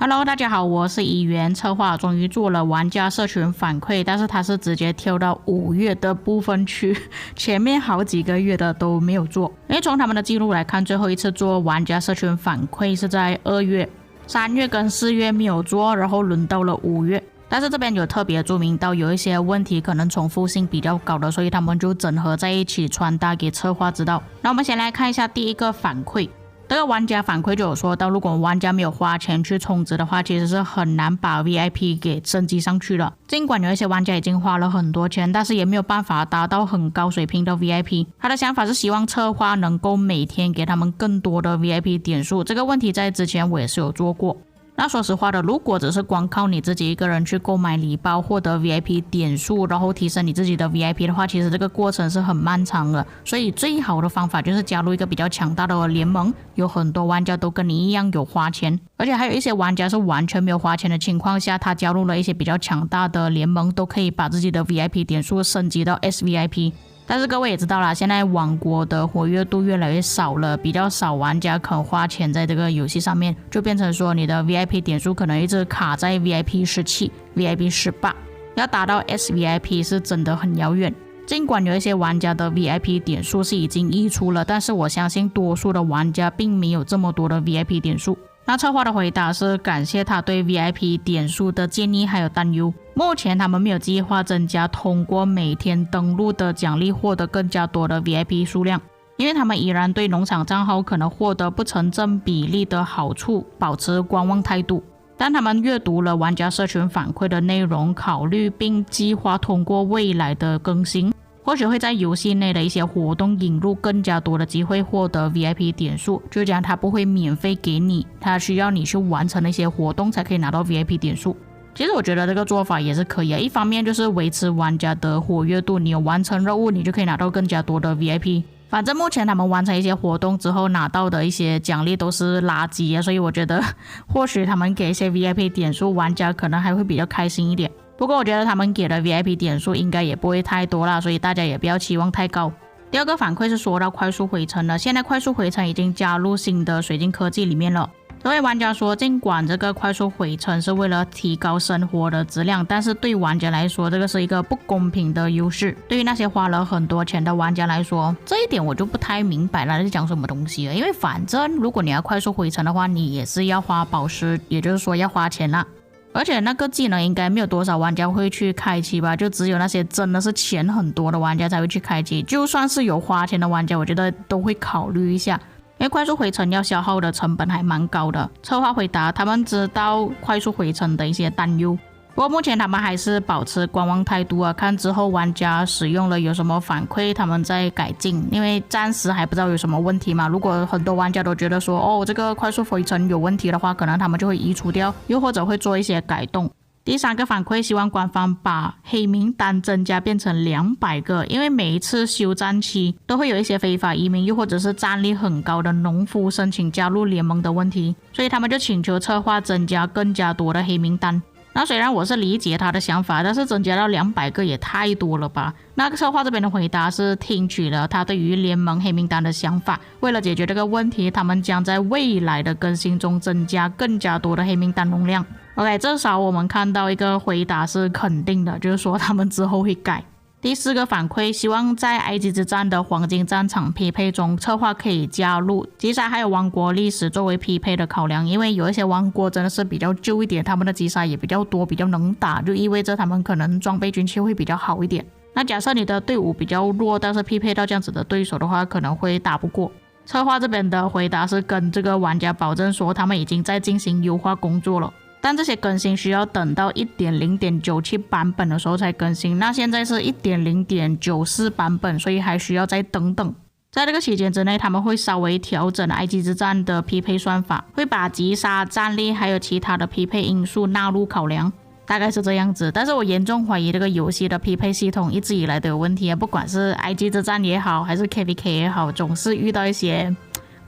Hello， 大家好，我是怡元。策划终于做了玩家社群反馈，但是它是直接跳到5月的部分去，前面好几个月的都没有做。因为从他们的记录来看，最后一次做玩家社群反馈是在2月、3月跟4月没有做，然后轮到了5月。但是这边有特别注明到有一些问题可能重复性比较高的，所以他们就整合在一起传达给策划知道。那我们先来看一下第一个反馈。这个玩家反馈就有说到，如果玩家没有花钱去充值的话，其实是很难把 VIP 给升级上去了。尽管有一些玩家已经花了很多钱，但是也没有办法达到很高水平的 VIP。他的想法是希望策划能够每天给他们更多的 VIP 点数，这个问题在之前我也是有做过。那说实话的，如果只是光靠你自己一个人去购买礼包获得 VIP 点数，然后提升你自己的 VIP 的话，其实这个过程是很漫长的。所以最好的方法就是加入一个比较强大的联盟，有很多玩家都跟你一样有花钱，而且还有一些玩家是完全没有花钱的情况下，他加入了一些比较强大的联盟，都可以把自己的 VIP 点数升级到 SVIP。但是各位也知道啦，现在网国的活跃度越来越少了，比较少玩家肯花钱在这个游戏上面，就变成说你的 VIP 点数可能一直卡在 VIP 17、VIP 18，要达到 SVIP 是真的很遥远。尽管有一些玩家的 VIP 点数是已经溢出了，但是我相信多数的玩家并没有这么多的 VIP 点数。那策划的回答是感谢他对 VIP 点数的建议还有担忧。目前他们没有计划增加通过每天登录的奖励获得更加多的 VIP 数量，因为他们依然对农场账号可能获得不成正比例的好处保持观望态度。但他们阅读了玩家社群反馈的内容，考虑并计划通过未来的更新，或许会在游戏内的一些活动引入更加多的机会获得 VIP 点数，就这样它不会免费给你，它需要你去完成一些活动才可以拿到 VIP 点数。其实我觉得这个做法也是可以，一方面就是维持玩家的活跃度，你有完成任务你就可以拿到更加多的 VIP。 反正目前他们完成一些活动之后拿到的一些奖励都是垃圾，所以我觉得或许他们给一些 VIP 点数，玩家可能还会比较开心一点。不过我觉得他们给的 VIP 点数应该也不会太多啦，所以大家也不要期望太高。第二个反馈是说到快速回城了，现在快速回城已经加入新的水晶科技里面了。这位玩家说，尽管这个快速回城是为了提高生活的质量，但是对玩家来说这个是一个不公平的优势。对于那些花了很多钱的玩家来说，这一点我就不太明白了，在讲什么东西了。因为反正如果你要快速回城的话，你也是要花宝石，也就是说要花钱啦。而且那个技能应该没有多少玩家会去开启吧，就只有那些真的是钱很多的玩家才会去开启。就算是有花钱的玩家，我觉得都会考虑一下，因为快速回城要消耗的成本还蛮高的。策划回答他们知道快速回城的一些担忧，不过目前他们还是保持观望态度啊，看之后玩家使用了有什么反馈他们再改进，因为暂时还不知道有什么问题嘛。如果很多玩家都觉得说这个快速回城有问题的话，可能他们就会移除掉，又或者会做一些改动。第三个反馈，希望官方把黑名单增加变成200个，因为每一次休战期都会有一些非法移民又或者是战力很高的农夫申请加入联盟的问题，所以他们就请求策划增加更加多的黑名单。那虽然我是理解他的想法，但是增加到200个也太多了吧。那个策划这边的回答是听取了他对于联盟黑名单的想法，为了解决这个问题，他们将在未来的更新中增加更加多的黑名单容量。 OK， 至少我们看到一个回答是肯定的，就是说他们之后会改。第四个反馈，希望在埃及之战的黄金战场匹配中，策划可以加入击杀还有王国历史作为匹配的考量，因为有一些王国真的是比较旧一点，他们的击杀也比较多，比较能打，就意味着他们可能装备军器会比较好一点。那假设你的队伍比较弱，但是匹配到这样子的对手的话，可能会打不过。策划这边的回答是跟这个玩家保证说，他们已经在进行优化工作了。 但这些更新需要等到 1.0.97 版本的时候才更新，那现在是 1.0.94 版本，所以还需要再等等。在这个期间之内，他们会稍微调整埃及之战的匹配算法，会把击杀、战力还有其他的匹配因素纳入考量，大概是这样子。但是我严重怀疑这个游戏的匹配系统一直以来都有问题啊，不管是埃及之战也好，还是 KVK 也好，总是遇到一些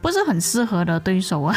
不是很适合的对手啊，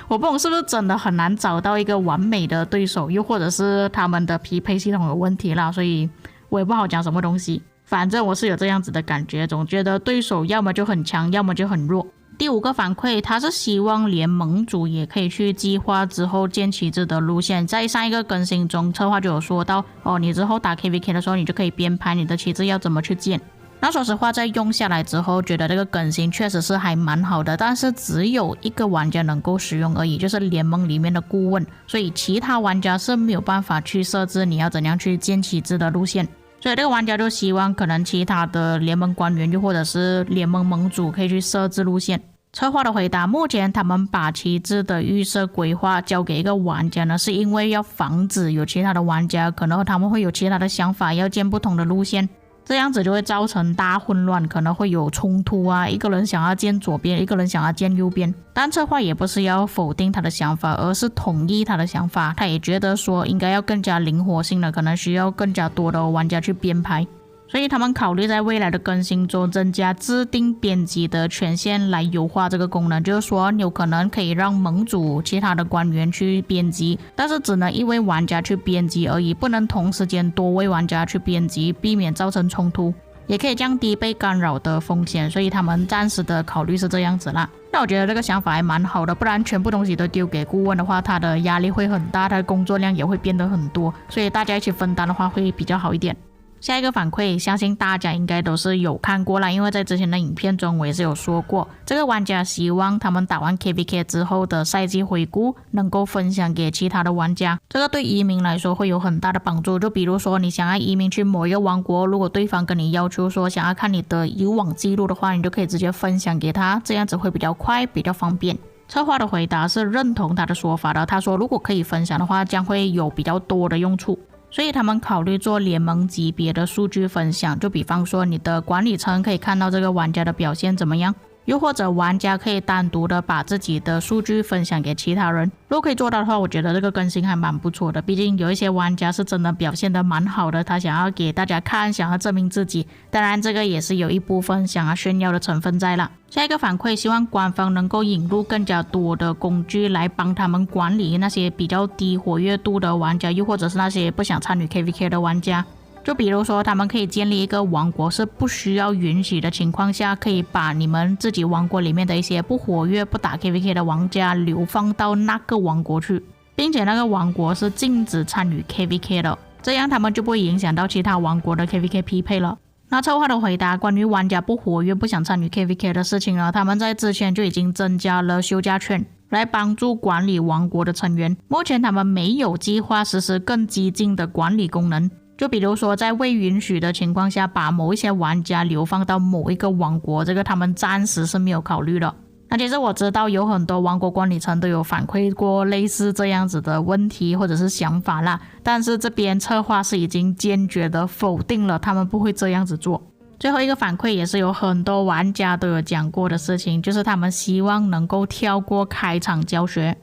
我不懂是不是真的很难找到一个完美的对手，又或者是他们的匹配系统有问题啦，所以我也不好讲什么东西。反正我是有这样子的感觉，总觉得对手要么就很强，要么就很弱。第5个反馈，他是希望连盟主也可以去计划之后建旗帜的路线。在上一个更新中，策划就有说到，你之后打 KVK 的时候，你就可以编排你的旗帜要怎么去建。那说实话，在用下来之后，觉得这个更新确实是还蛮好的，但是只有1个玩家能够使用而已，就是联盟里面的顾问，所以其他玩家是没有办法去设置你要怎样去建旗帜的路线。所以这个玩家就希望可能其他的联盟官员又或者是联盟盟主可以去设置路线。策划的回答，目前他们把旗帜的预设规划交给一个玩家呢，是因为要防止有其他的玩家可能他们会有其他的想法，要建不同的路线，这样子就会造成大混乱，可能会有冲突啊，一个人想要建左边，一个人想要建右边。但策划也不是要否定他的想法，而是同意他的想法，他也觉得说应该要更加灵活性的，可能需要更加多的玩家去编排。所以他们考虑在未来的更新中增加自定编辑的权限来优化这个功能，就是说有可能可以让盟主其他的官员去编辑，但是只能1位玩家去编辑而已，不能同时间多位玩家去编辑，避免造成冲突，也可以降低被干扰的风险。所以他们暂时的考虑是这样子啦。那我觉得这个想法还蛮好的，不然全部东西都丢给顾问的话，他的压力会很大，他的工作量也会变得很多，所以大家一起分担的话会比较好一点。下一个反馈，相信大家应该都是有看过啦，因为在之前的影片中我也是有说过，这个玩家希望他们打完 KVK 之后的赛季回顾能够分享给其他的玩家，这个对移民来说会有很大的帮助。就比如说你想要移民去某一个王国，如果对方跟你要求说想要看你的以往记录的话，你就可以直接分享给他，这样子会比较快比较方便。策划的回答是认同他的说法的，他说如果可以分享的话，将会有比较多的用处，所以他们考虑做联盟级别的数据分享，就比方说你的管理层可以看到这个玩家的表现怎么样，又或者玩家可以单独的把自己的数据分享给其他人。如果可以做到的话，我觉得这个更新还蛮不错的，毕竟有一些玩家是真的表现得蛮好的，他想要给大家看，想要证明自己，当然这个也是有一部分想要炫耀的成分在啦。下一个反馈，希望官方能够引入更加多的工具来帮他们管理那些比较低活跃度的玩家，又或者是那些不想参与 KVK 的玩家。就比如说他们可以建立一个王国，是不需要允许的情况下，可以把你们自己王国里面的一些不活跃不打 KVK 的玩家流放到那个王国去，并且那个王国是禁止参与 KVK 的，这样他们就不会影响到其他王国的 KVK 匹配了。那策划的回答，关于玩家不活跃不想参与 KVK 的事情呢，他们在之前就已经增加了休假券来帮助管理王国的成员，目前他们没有计划实施更激进的管理功能，就比如说在未允许的情况下把某一些玩家流放到某一个王国，这个他们暂时是没有考虑的。那其实我知道有很多王国管理层都有反馈过类似这样子的问题或者是想法啦，但是这边策划是已经坚决的否定了，他们不会这样子做。最后一个反馈也是有很多玩家都有讲过的事情，就是他们希望能够跳过开场教学。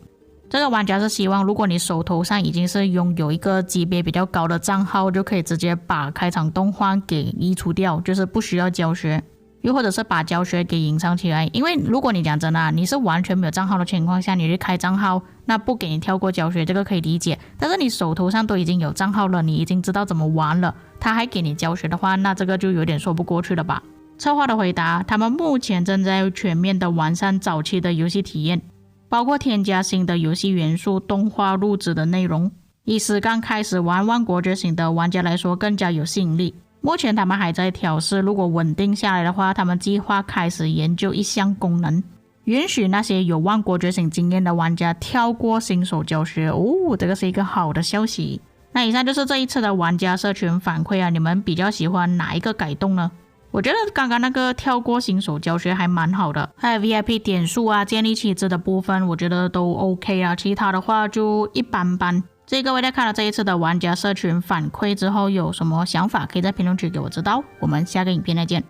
这个玩家是希望如果你手头上已经是拥有一个级别比较高的账号，就可以直接把开场动画给移除掉，就是不需要教学，又或者是把教学给隐藏起来。因为如果你讲真的你是完全没有账号的情况下，你去开账号，那不给你跳过教学，这个可以理解。但是你手头上都已经有账号了，你已经知道怎么玩了，他还给你教学的话，那这个就有点说不过去了吧。策划的回答，他们目前正在全面的完善早期的游戏体验，包括添加新的游戏元素、动画录制的内容，以使刚开始玩万国觉醒的玩家来说更加有吸引力。目前他们还在调试，如果稳定下来的话，他们计划开始研究一项功能，允许那些有万国觉醒经验的玩家跳过新手教学。这个是一个好的消息。那以上就是这一次的玩家社群反馈啊，你们比较喜欢哪一个改动呢？我觉得刚刚那个跳过新手教学还蛮好的，还有 VIP 点数啊、建立旗帜的部分，我觉得都 OK 啊，其他的话就一般般。所以各位在看了这一次的玩家社群反馈之后有什么想法，可以在评论区给我知道。我们下个影片再见。